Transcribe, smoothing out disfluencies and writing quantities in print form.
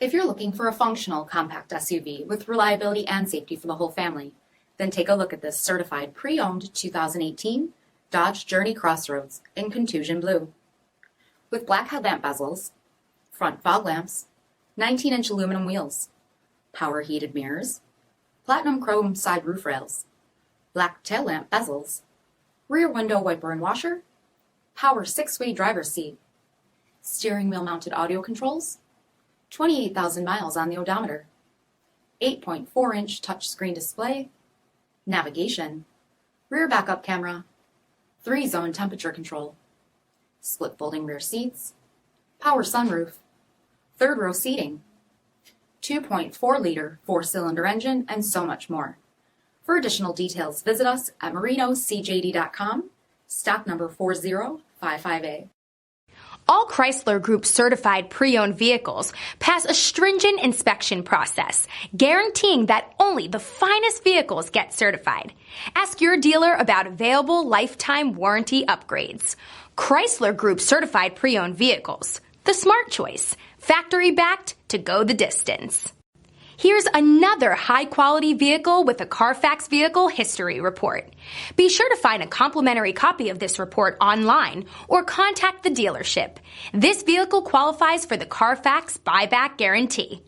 If you're looking for a functional compact SUV with reliability and safety for the whole family, then take a look at this certified pre-owned 2018 Dodge Journey Crossroads in Contusion Blue. With black headlamp bezels, front fog lamps, 19-inch aluminum wheels, power heated mirrors, platinum chrome side roof rails, black tail lamp bezels, rear window wiper and washer, power 6-way driver's seat, steering wheel mounted audio controls, 28,000 miles on the odometer, 8.4-inch touchscreen display, navigation, rear backup camera, 3-zone temperature control, split folding rear seats, power sunroof, third row seating, 2.4-liter 4-cylinder engine, and so much more. For additional details, visit us at marinocjd.com, stock number 4055A. All Chrysler Group certified pre-owned vehicles pass a stringent inspection process, guaranteeing that only the finest vehicles get certified. Ask your dealer about available lifetime warranty upgrades. Chrysler Group certified pre-owned vehicles, the smart choice, factory backed to go the distance. Here's another high-quality vehicle with a CARFAX vehicle history report. Be sure to find a complimentary copy of this report online or contact the dealership. This vehicle qualifies for the CARFAX buyback guarantee.